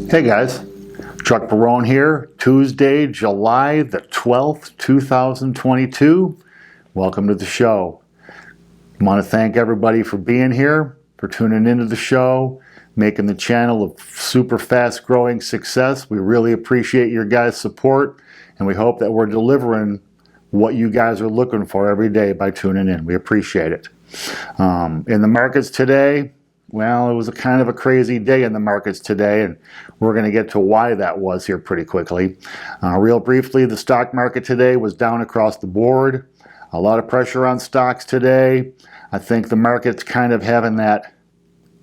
Hey guys, Chuck Barone here, Tuesday, July the 12th, 2022. Welcome to the show. I want to thank everybody for being here, for tuning into the show, making the channel a super fast growing success. We really appreciate your guys' support, and we hope that we're delivering what you guys are looking for every day by tuning in. We appreciate it. In the markets today, well, it was a kind of a crazy day in the markets today, and we're going to get to why that was here pretty quickly. Real briefly, the stock market today was down across the board. A lot of pressure on stocks today. I think the market's kind of having that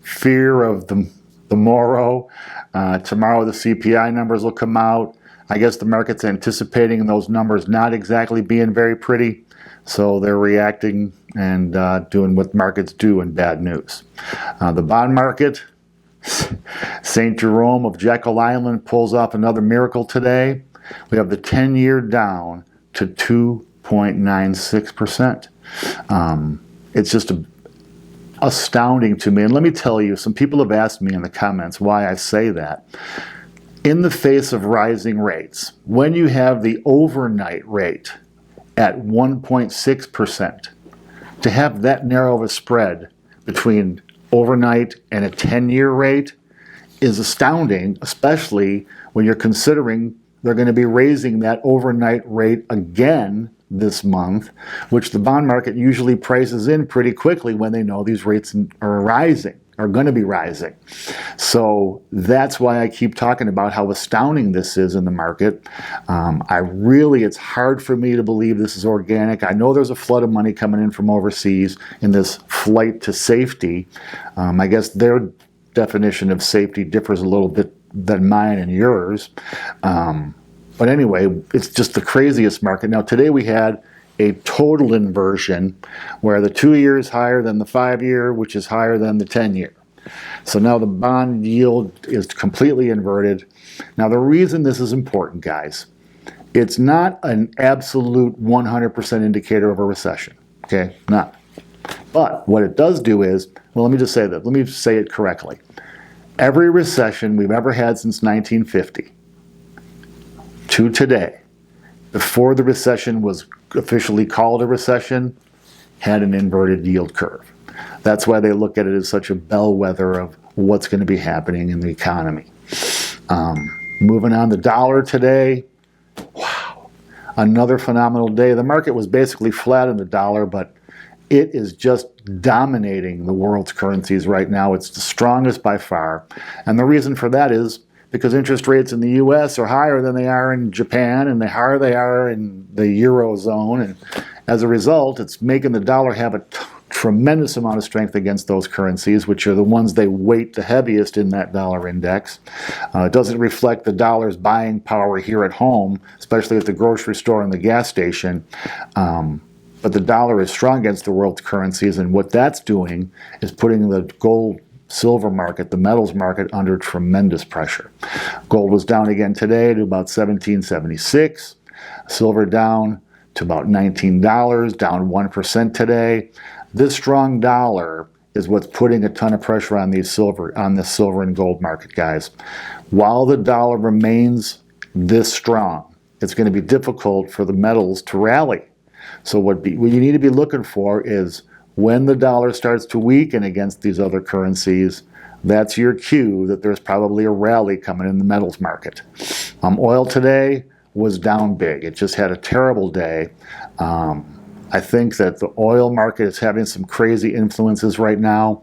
fear of the morrow. Tomorrow the CPI numbers will come out. I guess the market's anticipating those numbers not exactly being very pretty. So they're reacting and doing what markets do in bad news. The bond market, St. Jerome of Jekyll Island pulls off another miracle today. We have the 10-year down to 2.96%. It's just astounding to me. And let me tell you, some people have asked me in the comments why I say that. In the face of rising rates, when you have the overnight rate at 1.6%, to have that narrow of a spread between overnight and a 10-year rate is astounding, especially when you're considering they're going to be raising that overnight rate again this month, which the bond market usually prices in pretty quickly when they know these rates are going to be rising. So that's why I keep talking about how astounding this is in the market. It's hard for me to believe this is organic. I know there's a flood of money coming in from overseas in this flight to safety. I guess their definition of safety differs a little bit than mine and yours. But anyway, it's just the craziest market. Now today we had a total inversion where the 2-year is higher than the 5-year, which is higher than the 10-year. So now the bond yield is completely inverted. Now the reason this is important, guys, it's not an absolute 100% indicator of a recession, okay? Not. But what it does do is, well, let me just say that. Let me say it correctly. Every recession we've ever had since 1950 to today, before the recession was officially called a recession, had an inverted yield curve. That's why they look at it as such a bellwether of what's going to be happening in the economy. Moving on, the dollar today, wow, another phenomenal day. The market was basically flat in the dollar, but it is just dominating the world's currencies right now. It's the strongest by far. And the reason for that is because interest rates in the U.S. are higher than they are in Japan, and the higher they are in the Eurozone. And as a result, it's making the dollar have a tremendous amount of strength against those currencies, which are the ones they weight the heaviest in that dollar index. It doesn't reflect the dollar's buying power here at home, especially at the grocery store and the gas station. But the dollar is strong against the world's currencies, and what that's doing is putting the gold silver market, the metals market, under tremendous pressure. Gold was down again today to about $17.76. Silver down to about $19, down 1% today. This strong dollar is what's putting a ton of pressure on the silver and gold market, guys. While the dollar remains this strong, it's going to be difficult for the metals to rally. So what you need to be looking for is when the dollar starts to weaken against these other currencies, that's your cue that there's probably a rally coming in the metals market. Oil today was down big. It just had a terrible day. I think that the oil market is having some crazy influences right now.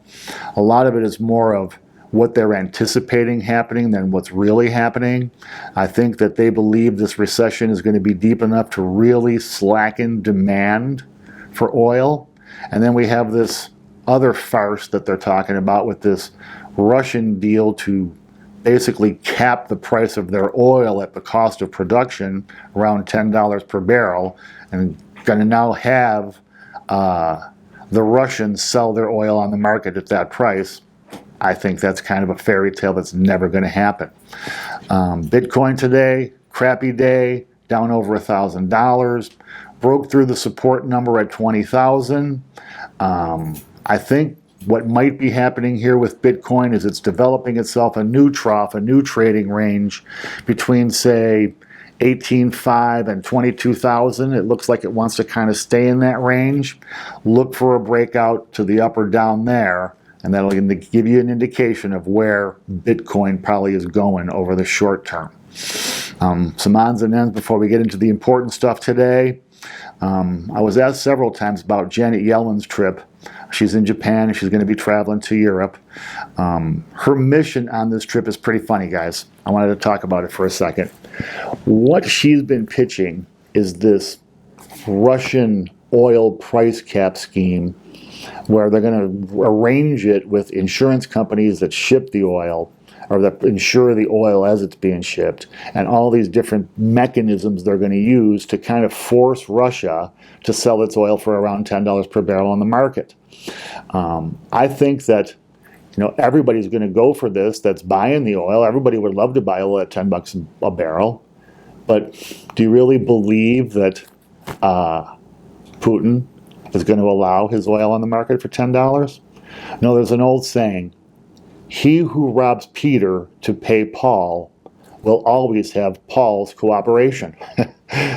A lot of it is more of what they're anticipating happening than what's really happening. I think that they believe this recession is going to be deep enough to really slacken demand for oil. And then we have this other farce that they're talking about with this Russian deal to basically cap the price of their oil at the cost of production around $10 per barrel, and going to now have the Russians sell their oil on the market at that price. I think that's kind of a fairy tale that's never going to happen. Bitcoin today, crappy day, down over $1,000. Broke through the support number at 20,000. I think what might be happening here with Bitcoin is it's developing itself a new trough, a new trading range between, say, 18.5 and 22,000. It looks like it wants to kind of stay in that range. Look for a breakout to the up or down there, and that'll give you an indication of where Bitcoin probably is going over the short term. Some odds and ends before we get into the important stuff today. I was asked several times about Janet Yellen's trip. She's in Japan and she's going to be traveling to Europe. Her mission on this trip is pretty funny, guys. I wanted to talk about it for a second. What she's been pitching is this Russian oil price cap scheme where they're going to arrange it with insurance companies that ship the oil or that insure the oil as it's being shipped, and all these different mechanisms they're going to use to kind of force Russia to sell its oil for around $10 per barrel on the market. I think that everybody's going to go for this that's buying the oil. Everybody would love to buy oil at $10 a barrel. But do you really believe that Putin is going to allow his oil on the market for $10? No, there's an old saying, he who robs Peter to pay Paul will always have Paul's cooperation.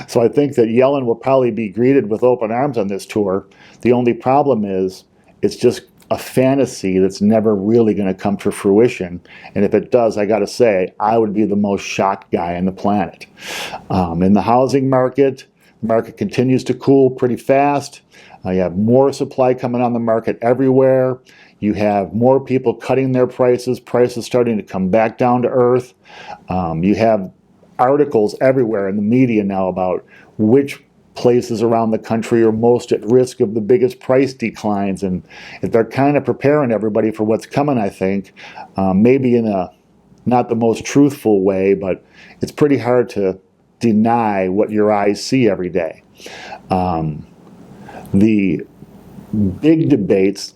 So I think that Yellen will probably be greeted with open arms on this tour. The only problem is it's just a fantasy that's never really going to come to fruition. And if it does, I got to say, I would be the most shocked guy on the planet. In the housing market, the market continues to cool pretty fast. You have more supply coming on the market everywhere. You have more people cutting their prices starting to come back down to earth. You have articles everywhere in the media now about which places around the country are most at risk of the biggest price declines, and they're kind of preparing everybody for what's coming, I think, maybe in a not the most truthful way, but it's pretty hard to deny what your eyes see every day. The big debates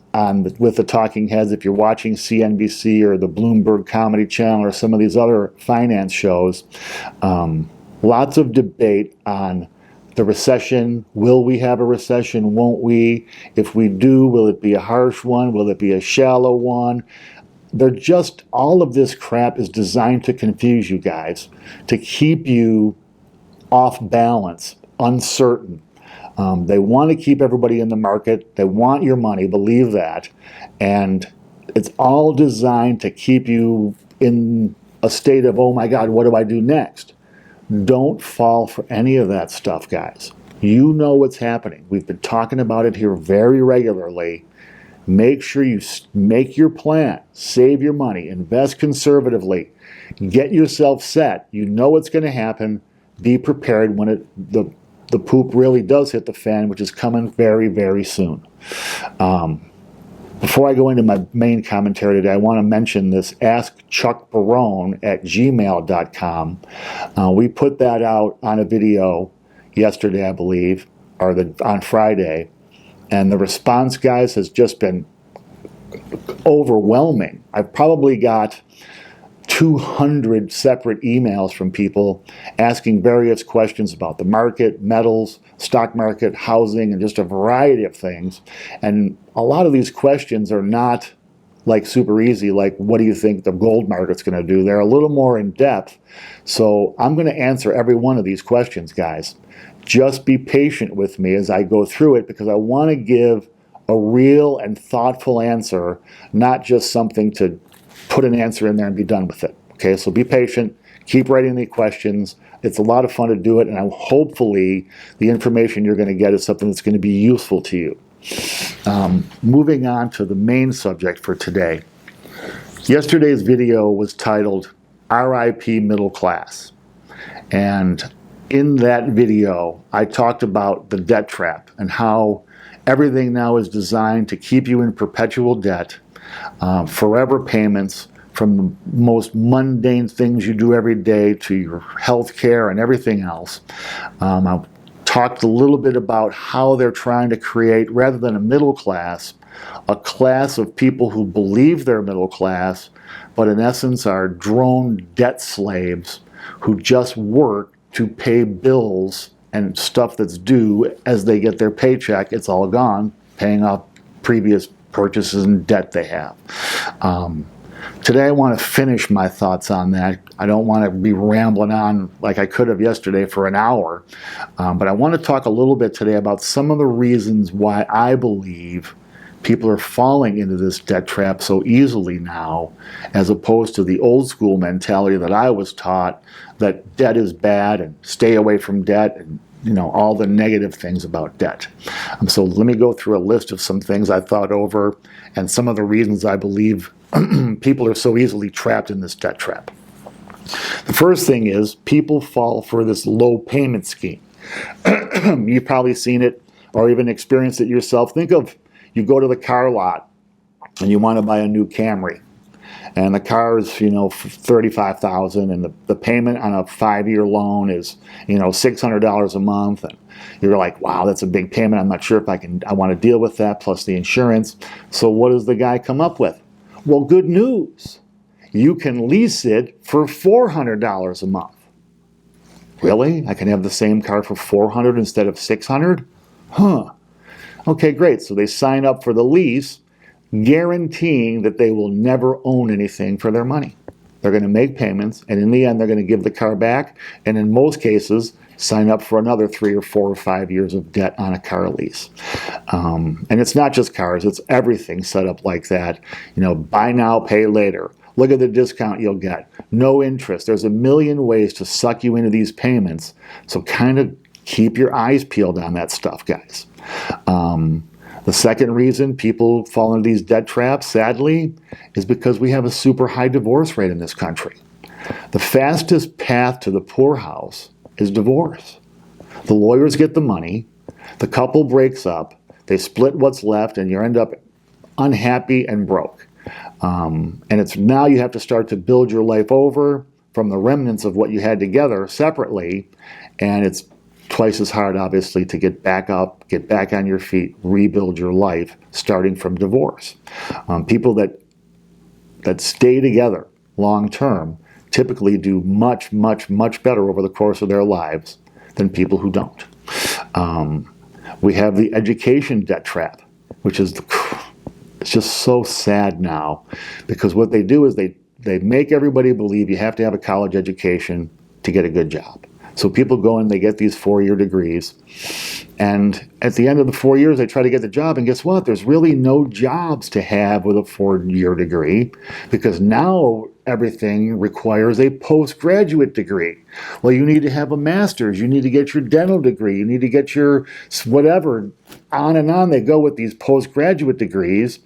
with the talking heads, if you're watching CNBC or the Bloomberg Comedy Channel or some of these other finance shows, lots of debate on the recession. Will we have a recession? Won't we? If we do, will it be a harsh one? Will it be a shallow one? All of this crap is designed to confuse you guys, to keep you off balance, uncertain. They want to keep everybody in the market. They want your money, believe that. And it's all designed to keep you in a state of, oh my God, what do I do next? Don't fall for any of that stuff, guys. You know what's happening. We've been talking about it here very regularly. Make sure you make your plan, save your money, invest conservatively, get yourself set. You know what's going to happen. Be prepared when the poop really does hit the fan, which is coming very, very soon. Before I go into my main commentary today, I want to mention this askchuckbarone@gmail.com. We put that out on a video yesterday, I believe, or on Friday, and the response, guys, has just been overwhelming. I've probably got 200 separate emails from people asking various questions about the market, metals, stock market, housing, and just a variety of things. And a lot of these questions are not like super easy, like what do you think the gold market's going to do? They're a little more in depth. So I'm going to answer every one of these questions, guys. Just be patient with me as I go through it, because I want to give a real and thoughtful answer, not just something to put an answer in there and be done with it. Okay, so be patient, keep writing the questions. It's a lot of fun to do it, and hopefully the information you're going to get is something that's going to be useful to you. Moving on to the main subject for today. Yesterday's video was titled R.I.P. Middle Class. And in that video, I talked about the debt trap and how everything now is designed to keep you in perpetual debt, forever payments, from the most mundane things you do every day to your health care and everything else. I talked a little bit about how they're trying to create, rather than a middle class, a class of people who believe they're middle class, but in essence are drone debt slaves who just work to pay bills and stuff that's due. As they get their paycheck, it's all gone, paying off previous purchases and debt they have. Today I want to finish my thoughts on that. I don't want to be rambling on like I could have yesterday for an hour, but I want to talk a little bit today about some of the reasons why I believe people are falling into this debt trap so easily now, as opposed to the old school mentality that I was taught, that debt is bad and stay away from debt, and all the negative things about debt. So let me go through a list of some things I thought over and some of the reasons I believe people are so easily trapped in this debt trap. The first thing is people fall for this low payment scheme. You've probably seen it or even experienced it yourself. Think of, you go to the car lot and you want to buy a new Camry, and the car is, $35,000, and the payment on a 5-year loan is, $600 a month, and you're like, wow, that's a big payment. I'm not sure if I want to deal with that, plus the insurance. So what does the guy come up with? Well, good news. You can lease it for $400 a month. Really? I can have the same car for $400 instead of $600? Huh. Okay, great. So they sign up for the lease, guaranteeing that they will never own anything for their money. They're going to make payments, and in the end, they're going to give the car back, and in most cases, sign up for another 3 or 4 or 5 years of debt on a car lease. And it's not just cars, it's everything set up like that. Buy now, pay later. Look at the discount you'll get. No interest. There's a million ways to suck you into these payments. So kind of keep your eyes peeled on that stuff, guys. The second reason people fall into these debt traps, sadly, is because we have a super high divorce rate in this country. The fastest path to the poorhouse is divorce. The lawyers get the money, the couple breaks up, they split what's left, and you end up unhappy and broke. And it's now you have to start to build your life over from the remnants of what you had together separately, and it's twice as hard, obviously, to get back up, get back on your feet, rebuild your life, starting from divorce. People that stay together long term typically do much, much, much better over the course of their lives than people who don't. We have the education debt trap, which is it's just so sad now, because what they do is they make everybody believe you have to have a college education to get a good job. So people go in, they get these 4-year degrees, and at the end of the 4 years, they try to get the job, and guess what? There's really no jobs to have with a 4-year degree, because now everything requires a postgraduate degree. Well, you need to have a master's, you need to get your dental degree, you need to get your whatever, on and on they go with these postgraduate degrees,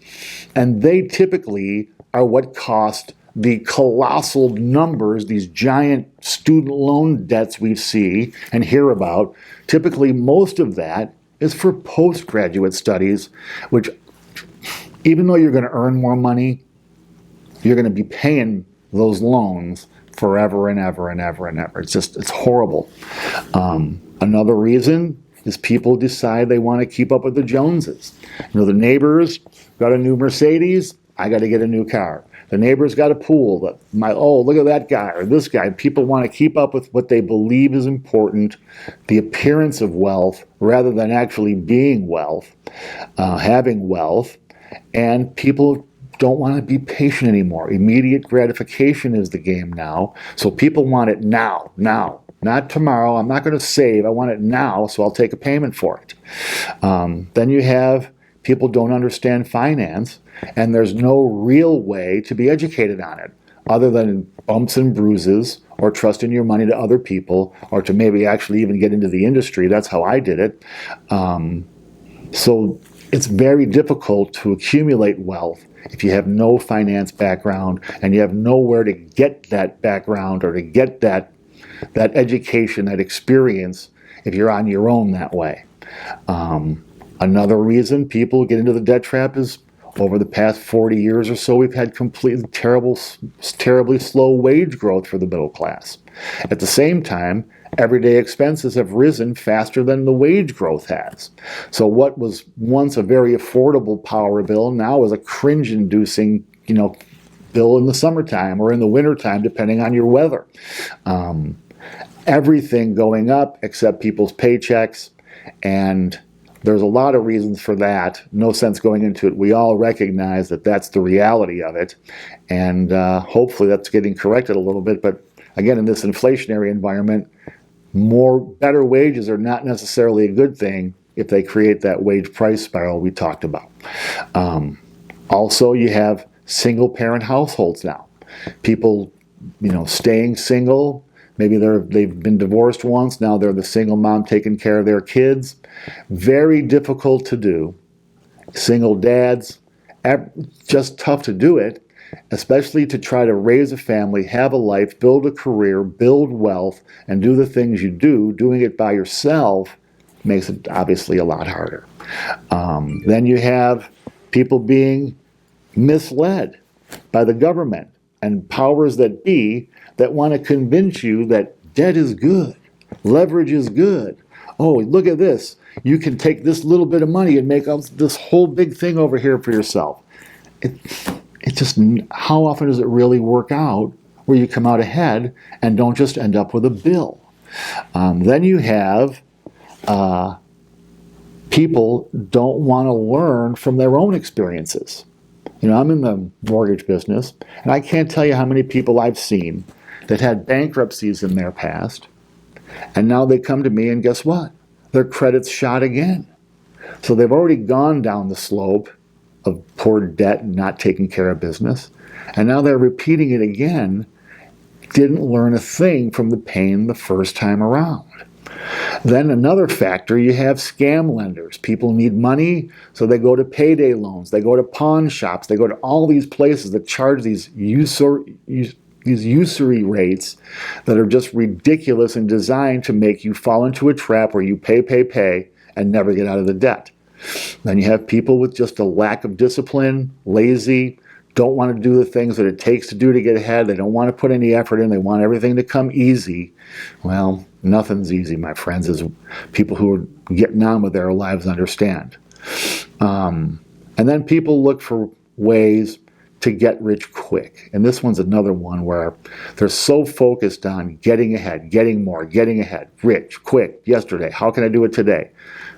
and they typically are what cost the colossal numbers, these giant student loan debts we see and hear about. Typically, most of that is for postgraduate studies, which, even though you're going to earn more money, you're going to be paying those loans forever and ever and ever and ever. It's horrible. Another reason is people decide they want to keep up with the Joneses. The neighbors got a new Mercedes, I got to get a new car. The neighbor's got a pool. Look at that guy or this guy. People want to keep up with what they believe is important, the appearance of wealth, rather than actually being wealth, having wealth. And people don't want to be patient anymore. Immediate gratification is the game now. So people want it now, not tomorrow. I'm not going to save. I want it now, so I'll take a payment for it. Then you have people don't understand finance, and there's no real way to be educated on it other than bumps and bruises, or trusting your money to other people, or to maybe actually even get into the industry. That's how I did it. So it's very difficult to accumulate wealth if you have no finance background and you have nowhere to get that background or to get that education, that experience, if you're on your own that way. Another reason people get into the debt trap is over the past 40 years or so, we've had completely terribly slow wage growth for the middle class. At the same time, everyday expenses have risen faster than the wage growth has. So what was once a very affordable power bill now is a cringe-inducing, bill in the summertime or in the wintertime, depending on your weather. Everything going up except people's paychecks, and There's a lot of reasons for that. No sense going into it. We all recognize that that's the reality of it. And hopefully that's getting corrected a little bit. But again, in this inflationary environment, better wages are not necessarily a good thing if they create that wage price spiral we talked about. Also, you have single parent households now. People, staying single. Maybe they've been divorced once. Now they're the single mom taking care of their kids. Very difficult to do. Single dads, just tough to do it, especially to try to raise a family, have a life, build a career, build wealth, and do the things you do. Doing it by yourself makes it obviously a lot harder. Then you have people being misled by the government and powers that be that want to convince you that debt is good, leverage is good. Oh, look at this. You can take this little bit of money and make this whole big thing over here for yourself. It's just, how often does it really work out where you come out ahead and don't just end up with a bill? Then you have people don't want to learn from their own experiences. I'm in the mortgage business, and I can't tell you how many people I've seen that had bankruptcies in their past, and now they come to me, and guess what? Their credit's shot again. So they've already gone down the slope of poor debt and not taking care of business, and now they're repeating it again. Didn't learn a thing from the pain the first time around. Then another factor, you have scam lenders. People need money, so they go to payday loans. They go to pawn shops. They go to all these places that charge these usury rates that are just ridiculous and designed to make you fall into a trap where you pay, and never get out of the debt. Then you have people with just a lack of discipline, lazy, don't want to do the things that it takes to do to get ahead. They don't want to put any effort in. They want everything to come easy. Well, nothing's easy, my friends, as people who are getting on with their lives understand. And then people look for ways to get rich quick. And this one's another one where they're so focused on getting ahead, getting more, getting ahead, rich, quick, yesterday, how can I do it today?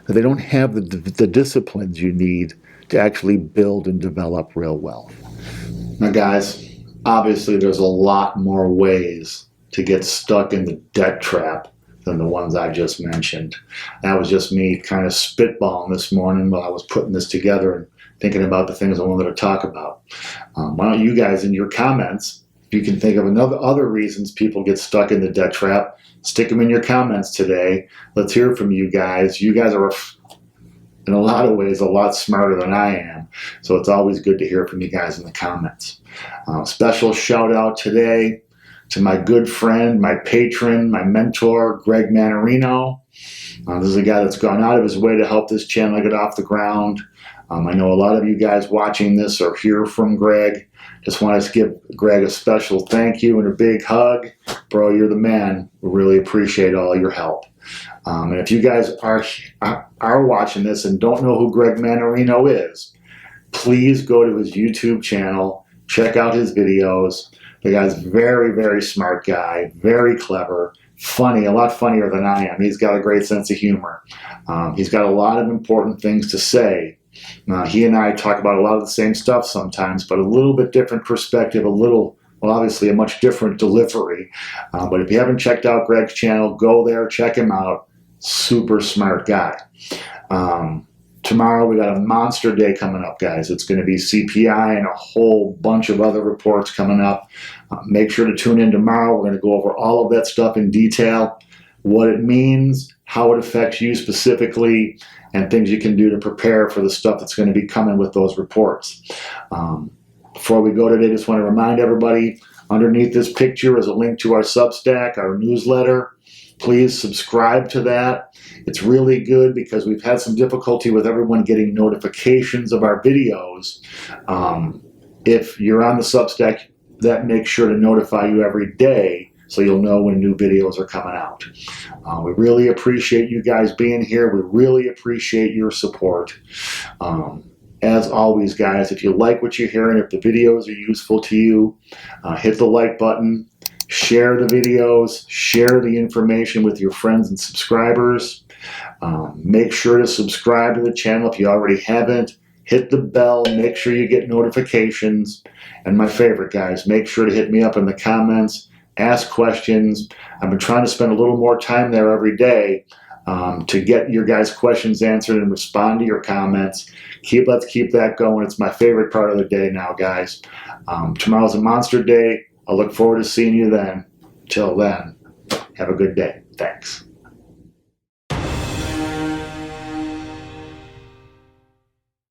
That they don't have the disciplines you need to actually build and develop real wealth. Now guys, obviously there's a lot more ways to get stuck in the debt trap than the ones I just mentioned. That was just me kind of spitballing this morning while I was putting this together and thinking about the things I wanted to talk about. Why don't you guys in your comments, if you can think of other reasons people get stuck in the debt trap, stick them in your comments today. Let's hear from you guys. You guys are, in a lot of ways, a lot smarter than I am. So it's always good to hear from you guys in the comments. Special shout out today to my good friend, my patron, my mentor, Greg Manarino. This is a guy that's gone out of his way to help this channel get off the ground. I know a lot of you guys watching this are hear from Greg. Just want to give Greg a special thank you and a big hug. Bro, you're the man. We really appreciate all your help. And if you guys are watching this and don't know who Greg Manarino is, please go to his YouTube channel, check out his videos. The guy's very, very smart guy, very clever, funny, a lot funnier than I am. He's got a great sense of humor. He's got a lot of important things to say. He and I talk about a lot of the same stuff sometimes, but a little bit different perspective, obviously a much different delivery. But if you haven't checked out Greg's channel, go there, check him out. Super smart guy. Tomorrow we got a monster day coming up, guys. It's going to be CPI and a whole bunch of other reports coming up. Make sure to tune in tomorrow. We're going to go over all of that stuff in detail, what it means, how it affects you specifically, and things you can do to prepare for the stuff that's going to be coming with those reports. Before we go today, just want to remind everybody, underneath this picture is a link to our Substack, our newsletter. Please subscribe to that. It's really good because we've had some difficulty with everyone getting notifications of our videos. If you're on the Substack, that makes sure to notify you every day so you'll know when new videos are coming out. We really appreciate you guys being here. We really appreciate your support. As always, guys, if you like what you're hearing, if the videos are useful to you, hit the like button, share the videos, share the information with your friends and subscribers. Make sure to subscribe to the channel if you already haven't. Hit the bell, make sure you get notifications. And my favorite, guys, make sure to hit me up in the comments, ask questions. I've been trying to spend a little more time there every day to get your guys' questions answered and respond to your comments. Let's keep that going. It's my favorite part of the day now, guys. Tomorrow's a monster day. I look forward to seeing you then. Till then, have a good day. Thanks.